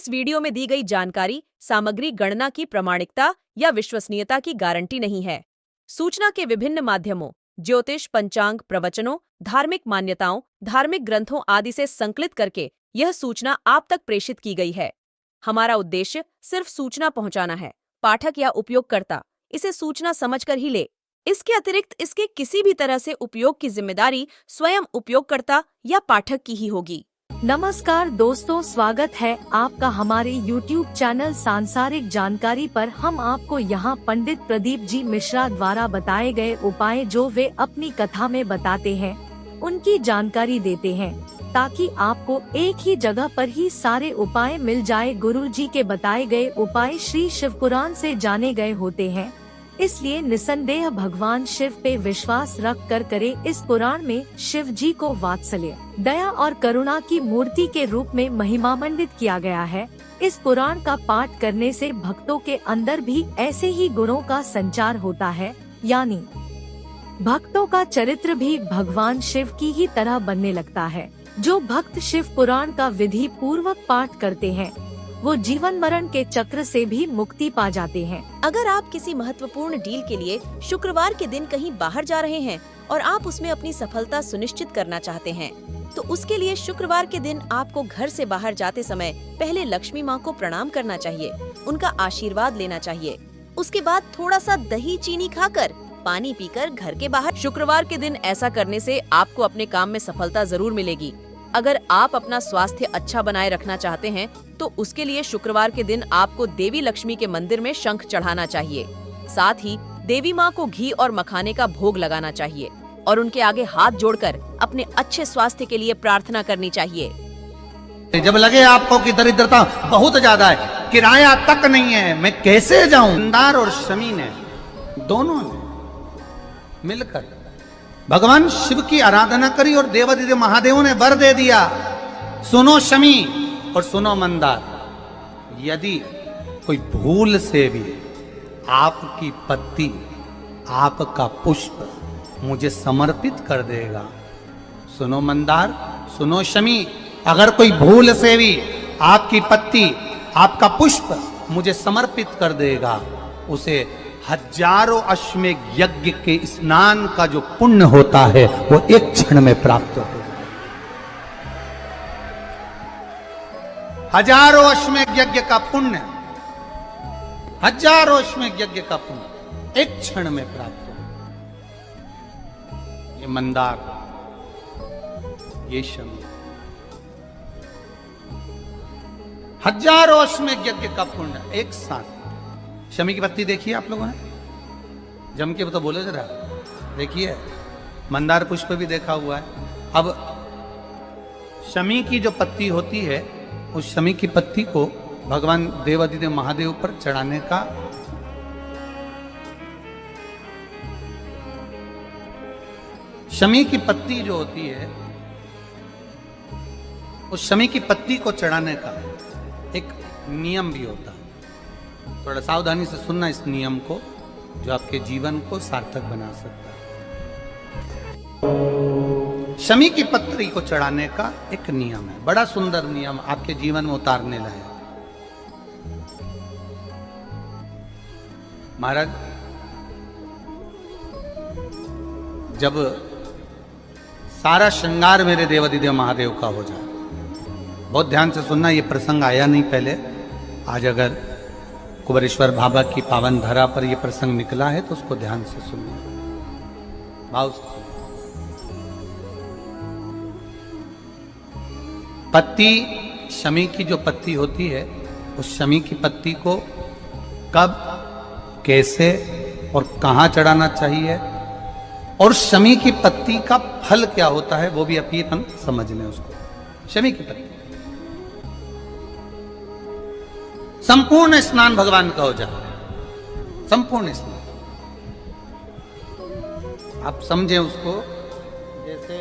इस वीडियो में दी गई जानकारी सामग्री गणना की प्रामाणिकता या विश्वसनीयता की गारंटी नहीं है। सूचना के विभिन्न माध्यमों, ज्योतिष, पंचांग, प्रवचनों, धार्मिक मान्यताओं, धार्मिक ग्रंथों आदि से संकलित करके यह सूचना आप तक प्रेषित की गई है। हमारा उद्देश्य सिर्फ सूचना पहुंचाना है। पाठक या उपयोगकर्ता इसे सूचना समझकर ही ले। इसके अतिरिक्त इसके किसी भी तरह से उपयोग की जिम्मेदारी स्वयं उपयोगकर्ता या पाठक की ही होगी। नमस्कार दोस्तों, स्वागत है आपका हमारे YouTube चैनल सांसारिक जानकारी पर। हम आपको यहाँ पंडित प्रदीप जी मिश्रा द्वारा बताए गए उपाय जो वे अपनी कथा में बताते हैं, उनकी जानकारी देते हैं, ताकि आपको एक ही जगह पर ही सारे उपाय मिल जाए। गुरु जी के बताए गए उपाय श्री शिव पुराण से जाने गए होते हैं, इसलिए निसंदेह भगवान शिव पे विश्वास रख कर करे। इस पुराण में शिव जी को वात्सल्य, दया और करुणा की मूर्ति के रूप में महिमामंडित किया गया है। इस पुराण का पाठ करने से भक्तों के अंदर भी ऐसे ही गुणों का संचार होता है, यानी भक्तों का चरित्र भी भगवान शिव की ही तरह बनने लगता है। जो भक्त शिव पुराण का विधि पूर्वक पाठ करते हैं, वो जीवन मरण के चक्र से भी मुक्ति पा जाते हैं। अगर आप किसी महत्वपूर्ण डील के लिए शुक्रवार के दिन कहीं बाहर जा रहे हैं और आप उसमें अपनी सफलता सुनिश्चित करना चाहते हैं, तो उसके लिए शुक्रवार के दिन आपको घर से बाहर जाते समय पहले लक्ष्मी माँ को प्रणाम करना चाहिए, उनका आशीर्वाद लेना चाहिए। उसके बाद थोड़ा सा दही चीनी खाकर, पानी पीकर घर के बाहर। शुक्रवार के दिन ऐसा करने से आपको अपने काम में सफलता जरूर मिलेगी। अगर आप अपना स्वास्थ्य अच्छा बनाए रखना चाहते हैं, तो उसके लिए शुक्रवार के दिन आपको देवी लक्ष्मी के मंदिर में शंख चढ़ाना चाहिए। साथ ही देवी माँ को घी और मखाने का भोग लगाना चाहिए और उनके आगे हाथ जोड़कर अपने अच्छे स्वास्थ्य के लिए प्रार्थना करनी चाहिए। जब लगे आपको कि दरिद्रता बहुत ज्यादा है, किराया तक नहीं है, मैं कैसे जाऊं, मंदार और शमी ने दोनों ने मिलकर भगवान शिव की आराधना करी और देवादिदेव महादेवों ने वर दे दिया। सुनो शमी और सुनो मंदार, यदि कोई भूल से भी आपकी पत्ती, आपका पुष्प मुझे समर्पित कर देगा, सुनो मंदार, सुनो शमी, अगर कोई भूल से भी आपकी पत्ती, आपका पुष्प मुझे समर्पित कर देगा, उसे हजारों अश्वमेघ यज्ञ के स्नान का जो पुण्य होता है वो एक क्षण में प्राप्त हो जाए। हजारों अश्वमेघ यज्ञ का पुण्य, हजारों अश्वमेघ यज्ञ का पुण्य एक क्षण में प्राप्त हो। ये मंदार, ये शमी, हजारों अश्वमेघ यज्ञ का पुण्य एक साथ। शमी की पत्ती देखिए आप लोगों ने, जम के तो बोले जरा, देखिए मंदार पुष्प भी देखा हुआ है। अब शमी की जो पत्ती होती है, उस शमी की पत्ती को भगवान देवादिदेव महादेव पर चढ़ाने का शमी की पत्ती जो होती है, उस शमी की पत्ती को चढ़ाने का एक नियम भी होता है। थोड़ा सावधानी से सुनना इस नियम को, जो आपके जीवन को सार्थक बना सकता है। शमी की पत्री को चढ़ाने का एक नियम है, बड़ा सुंदर नियम, आपके जीवन में उतारने लायक। महाराज, जब सारा श्रृंगार मेरे देवादिदेव महादेव का हो जाए, बहुत ध्यान से सुनना, ये प्रसंग आया नहीं पहले, आज अगर कुबेरेश्वर बाबा की पावन धरा पर यह प्रसंग निकला है तो उसको ध्यान से सुनिए, भाव से सुनिए। पत्ती, शमी की जो पत्ती होती है, उस शमी की पत्ती को कब, कैसे और कहां चढ़ाना चाहिए, और शमी की पत्ती का फल क्या होता है, वो भी अपन समझ लें उसको। शमी की पत्ती, संपूर्ण स्नान भगवान का हो जाए, संपूर्ण स्नान, आप समझे उसको। जैसे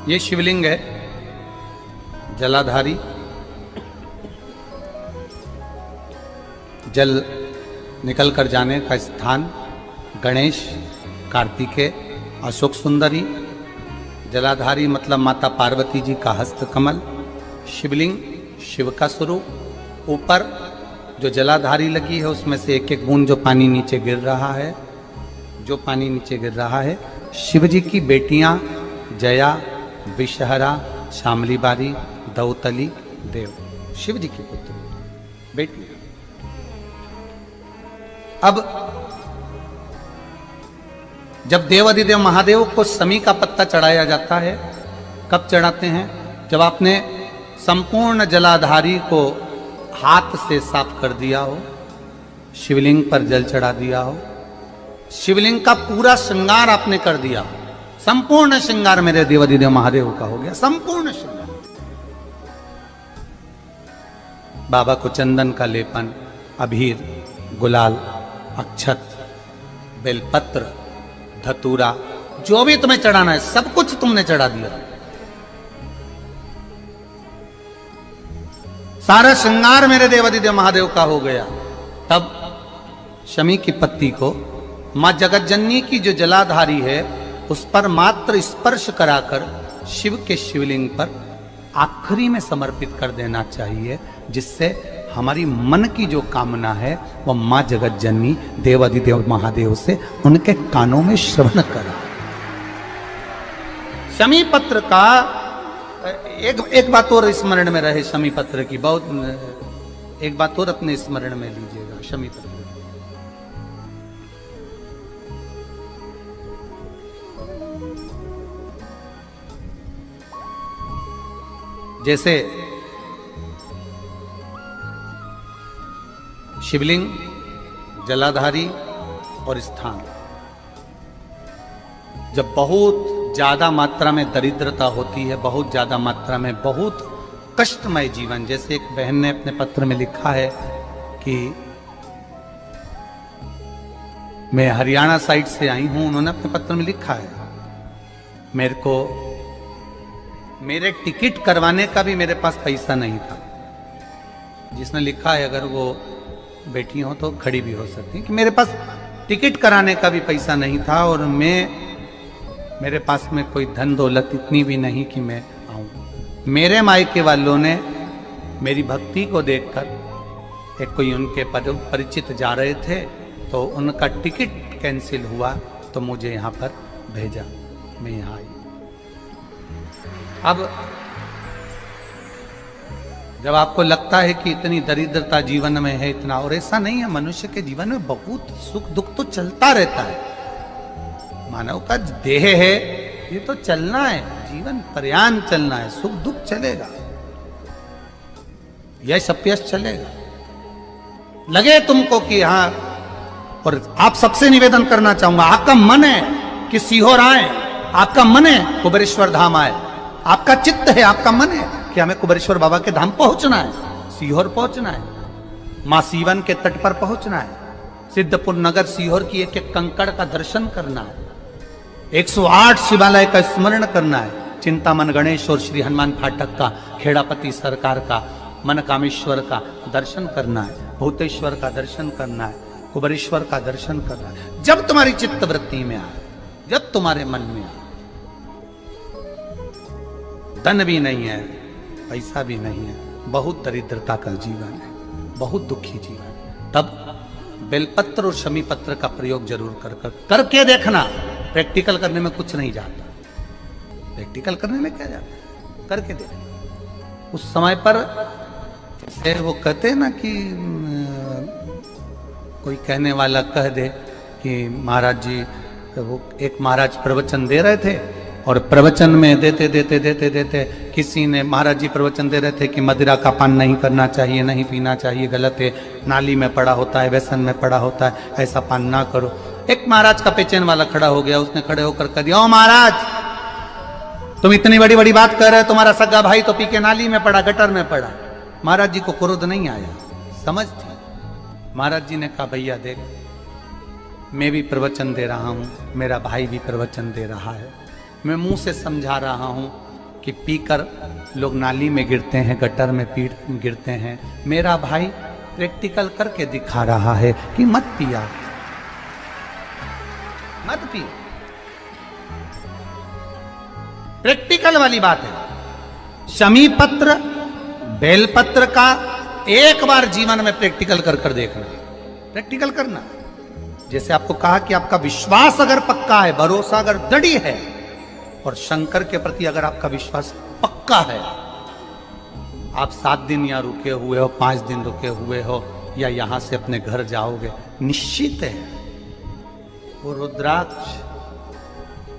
ये शिवलिंग है, जलाधारी, जल निकल कर जाने का स्थान गणेश, कार्तिकेय, अशोक सुंदरी, जलाधारी मतलब माता पार्वती जी का हस्त कमल, शिवलिंग, शिव का स्वरूप, ऊपर जो जलाधारी लगी है उसमें से एक एक बूंद जो पानी नीचे गिर रहा है, जो पानी नीचे गिर रहा है, शिव जी की बेटियां जया, विषहरा, शामली बारी, दौतली, देव, शिव जी की पुत्री बेटियां। अब जब देवाधिदेव महादेव को शमी का पत्ता चढ़ाया जाता है, कब चढ़ाते हैं? जब आपने संपूर्ण जलाधारी को हाथ से साफ कर दिया हो, शिवलिंग पर जल चढ़ा दिया हो, शिवलिंग का पूरा श्रृंगार आपने कर दिया हो, संपूर्ण श्रृंगार मेरे देवाधिदेव महादेव का हो गया, संपूर्ण श्रृंगार। बाबा को चंदन का लेपन, अबीर, गुलाल, अक्षत, बेलपत्र, धतूरा, जो भी तुम्हें चढ़ाना है सब कुछ तुमने चढ़ा दिया, सारा श्रृंगार मेरे देवाधिदेव महादेव का हो गया। तब शमी की पत्ती को मां जगत जननी की जो जलाधारी है उस पर मात्र स्पर्श कराकर शिव के शिवलिंग पर आखिरी में समर्पित कर देना चाहिए, जिससे हमारी मन की जो कामना है वह मां जगत जननी देवाधिदेव महादेव से उनके कानों में श्रवण करा। शमी पत्र का एक बात और स्मरण में रहे, शमी पत्र की बहुत एक बात और अपने स्मरण में लीजिएगा। शमी पत्र जैसे शिवलिंग, जलाधारी और स्थान, जब बहुत ज्यादा मात्रा में दरिद्रता होती है, बहुत ज्यादा मात्रा में बहुत कष्टमय जीवन, जैसे एक बहन ने अपने पत्र में लिखा है कि मैं हरियाणा साइड से आई हूं, उन्होंने अपने पत्र में लिखा है मेरे को मेरे टिकट करवाने का भी मेरे पास पैसा नहीं था। जिसने लिखा है अगर वो बैठी हो तो खड़ी भी हो सकती है कि मेरे पास टिकट कराने का भी पैसा नहीं था और मेरे पास में कोई धन दौलत इतनी भी नहीं कि मैं आऊं। मेरे मायके वालों ने मेरी भक्ति को देखकर, एक कोई उनके परिचित जा रहे थे तो उनका टिकट कैंसिल हुआ तो मुझे यहाँ पर भेजा, मैं यहाँ आई। अब जब आपको लगता है कि इतनी दरिद्रता जीवन में है इतना, और ऐसा नहीं है, मनुष्य के जीवन में बहुत सुख दुख तो चलता रहता है। मानव का देह है, ये तो चलना है, जीवन पर्यान चलना है, सुख दुख चलेगा, यश अपयश चलेगा। लगे तुमको कि हाँ, और आप सबसे निवेदन करना चाहूंगा, आपका मन है कि सीहोर आए, आपका मन है कुबेरेश्वर धाम आए, आपका चित्त है, आपका मन है कि हमें कुबेरेश्वर बाबा के धाम पहुंचना है, सीहोर पहुंचना है, मां सीवन के तट पर पहुंचना है, सिद्धपुर नगर सीहोर की एक एक कंकड़ का दर्शन करना है, 108 शिवालय का स्मरण करना है, चिंतामन गणेश और श्री हनुमान फाटक का, खेड़ापति सरकार का, मनकामेश्वर का दर्शन करना है, भूतेश्वर का दर्शन करना है, कुबेरेश्वर का दर्शन करना है। जब तुम्हारी चित्त वृत्ति में आए, जब तुम्हारे मन में आए, धन भी नहीं है, पैसा भी नहीं है, बहुत दरिद्रता का जीवन है, बहुत दुखी जीवन है, तब बेलपत्र और शमी पत्र का प्रयोग जरूर करके देखना। प्रैक्टिकल करने में कुछ नहीं जाता, प्रैक्टिकल करने में क्या जाता, करके देखना। उस समय पर वो कहते हैं ना कि कोई कहने वाला कह दे कि महाराज जी, वो एक महाराज प्रवचन दे रहे थे और प्रवचन में देते देते देते देते किसी ने, महाराज जी प्रवचन दे रहे थे कि मदिरा का पान नहीं करना चाहिए, नहीं पीना चाहिए, गलत है, नाली में पड़ा होता है, व्यसन में पड़ा होता है, ऐसा पान ना करो। एक महाराज का पेचेन वाला खड़ा हो गया, उसने खड़े होकर कह दिया, ओ महाराज तुम इतनी बड़ी बड़ी बात कर रहे हो, तुम्हारा सगा भाई तो पी के नाली में पड़ा, गटर में पड़ा। महाराज जी को क्रोध नहीं आया, समझ थी। महाराज जी ने कहा, भैया देख, मैं भी प्रवचन दे रहा हूँ, मेरा भाई भी प्रवचन दे रहा है, मैं मुंह से समझा रहा हूँ कि पीकर लोग नाली में गिरते हैं, गटर में गिरते हैं, मेरा भाई प्रैक्टिकल करके दिखा रहा है कि मत पिया, मत पिया। प्रैक्टिकल वाली बात है। शमी पत्र, बेलपत्र का एक बार जीवन में प्रैक्टिकल कर देखना, प्रैक्टिकल करना। जैसे आपको कहा कि आपका विश्वास अगर पक्का है, भरोसा अगर दृढ़ है, और शंकर के प्रति अगर आपका विश्वास पक्का है, आप 7 दिन यहाँ रुके हुए हो, 5 दिन रुके हुए हो, या यहां से अपने घर जाओगे, निश्चित है वो रुद्राक्ष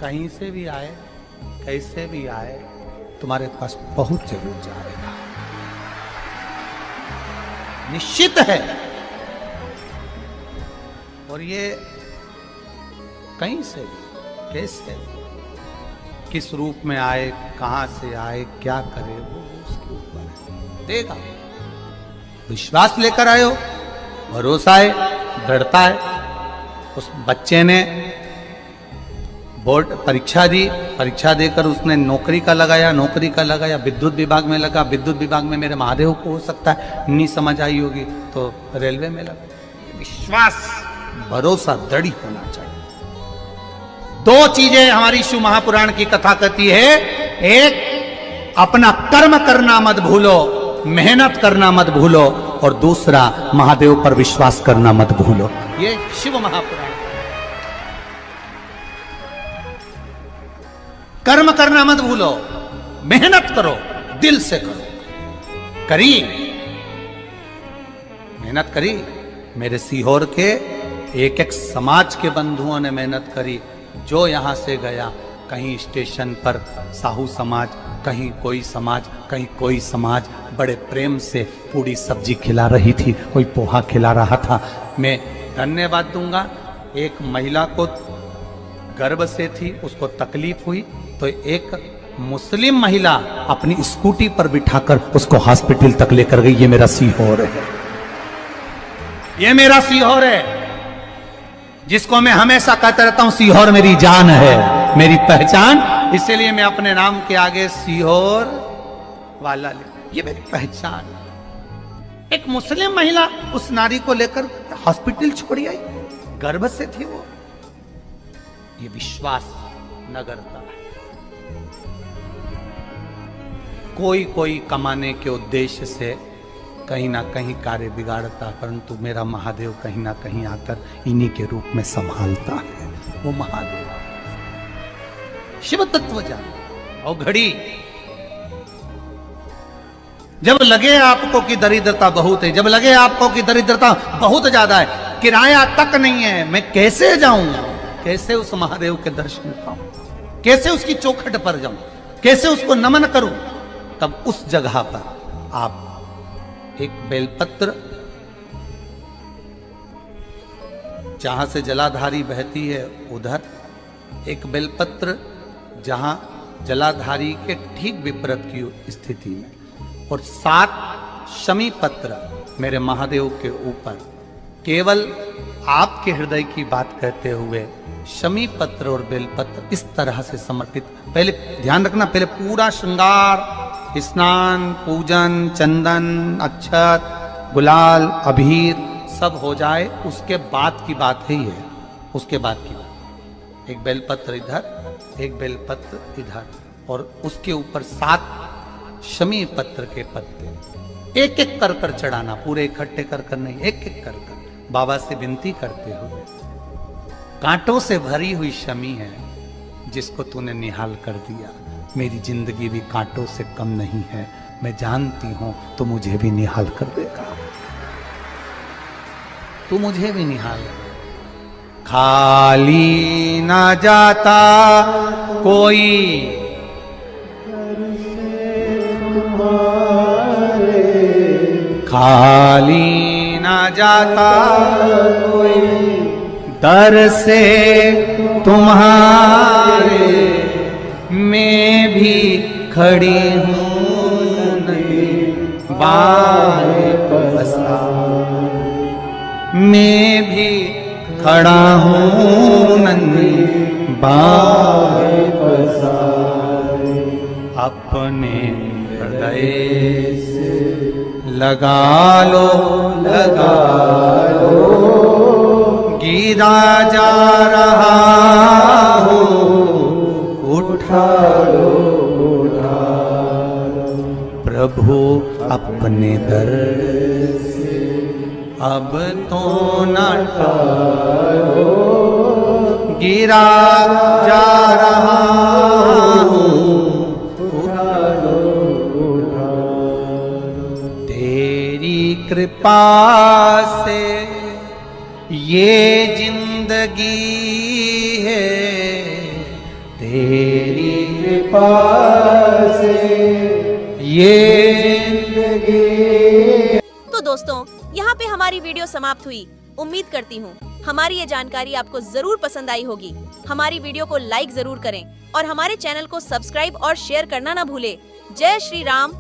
कहीं से भी आए, कैसे भी आए, तुम्हारे पास बहुत जरूर जाएगा, निश्चित है। और ये कहीं से भी, कैसे भी, किस रूप में आए, कहां से आए, क्या करे, वो उसके ऊपर है, देगा। विश्वास लेकर आए हो, भरोसा है, दृढ़ता है। उस बच्चे ने बोर्ड परीक्षा दी, परीक्षा देकर उसने नौकरी का लगाया, विद्युत विभाग में लगा, विद्युत विभाग में मेरे महादेव को हो सकता है नहीं समझ आई होगी तो रेलवे में लगा। विश्वास, भरोसा दृढ़ होना चाहिए। 2 चीजें हमारी शिव महापुराण की कथा कहती है। एक, अपना कर्म करना मत भूलो, मेहनत करना मत भूलो, और दूसरा, महादेव पर विश्वास करना मत भूलो। ये शिव महापुराण। कर्म करना मत भूलो, मेहनत करो, दिल से करो। करी, मेहनत करी। मेरे सीहोर के एक समाज के बंधुओं ने मेहनत करी। जो यहां से गया, कहीं स्टेशन पर साहू समाज, कहीं कोई समाज, कहीं कोई समाज, बड़े प्रेम से पूरी सब्जी खिला रही थी, कोई पोहा खिला रहा था। मैं धन्यवाद दूंगा। एक महिला को गर्भ से थी, उसको तकलीफ हुई, तो एक मुस्लिम महिला अपनी स्कूटी पर बिठाकर उसको हॉस्पिटल तक लेकर गई। ये मेरा सीहोर है, ये मेरा सीहोर है, जिसको मैं हमेशा कहता रहता हूं, सीहोर मेरी जान है, मेरी पहचान। इसलिए मैं अपने नाम के आगे सीहोर वाला लिख, ये मेरी पहचान। एक मुस्लिम महिला उस नारी को लेकर हॉस्पिटल छोड़ी आई, गर्भ से थी वो। ये विश्वास नगर का है। कोई कमाने के उद्देश्य से कहीं ना कहीं कार्य बिगाड़ता, परंतु मेरा महादेव कहीं ना कहीं आकर इन्हीं के रूप में संभालता है। वो महादेव शिव तत्व जान। और घड़ी जब लगे आपको कि दरिद्रता बहुत है, जब लगे आपको कि दरिद्रता बहुत ज्यादा है, किराया तक नहीं है, मैं कैसे जाऊं, कैसे उस महादेव के दर्शन पाऊं, कैसे उसकी चौखट पर जाऊं, कैसे उसको नमन करूं, तब उस जगह पर आप एक बेलपत्र, जहां से जलाधारी बहती है उधर एक बेलपत्र, जहां जलाधारी के ठीक विपरीत की स्थिति में, और 7 शमी पत्र मेरे महादेव के ऊपर, केवल आपके हृदय की बात कहते हुए शमी पत्र और बेलपत्र इस तरह से समर्पित। पहले ध्यान रखना, पहले पूरा श्रृंगार, स्नान, पूजन, चंदन, अक्षत, गुलाल, अबीर सब हो जाए, उसके बाद की बात है ये, उसके बाद की बात। एक बेलपत्र इधर, एक बेलपत्र इधर, और उसके ऊपर 7 शमी पत्र के पत्ते एक एक कर कर चढ़ाना, पूरे इकट्ठे कर कर नहीं, एक एक कर कर बाबा से विनती करते हुए। कांटों से भरी हुई शमी है जिसको तूने निहाल कर दिया, मेरी जिंदगी भी कांटों से कम नहीं है, मैं जानती हूं तू मुझे भी निहाल कर देगा, तू मुझे भी निहाल कर देगा। खाली ना जाता कोई खाली ना जाता कोई दर से तुम्हारे, मैं भी खड़ी हूँ नहीं बाहें पसारे, मैं भी खड़ा हूँ नन्ही बाहें पसारे, अपने हृदय से लगा लो गिरा जा रहा हूँ, उठा लो प्रभु अपने दर से अब तो न टालो, गिरा जा रहा हूँ, उठा लो तेरी कृपा से ये जिंदगी है, तेरी कृपा से ये जिंदगी। तो दोस्तों, यहाँ पे हमारी वीडियो समाप्त हुई। उम्मीद करती हूँ हमारी ये जानकारी आपको जरूर पसंद आई होगी। हमारी वीडियो को लाइक जरूर करें और हमारे चैनल को सब्सक्राइब और शेयर करना ना भूले। जय श्री राम,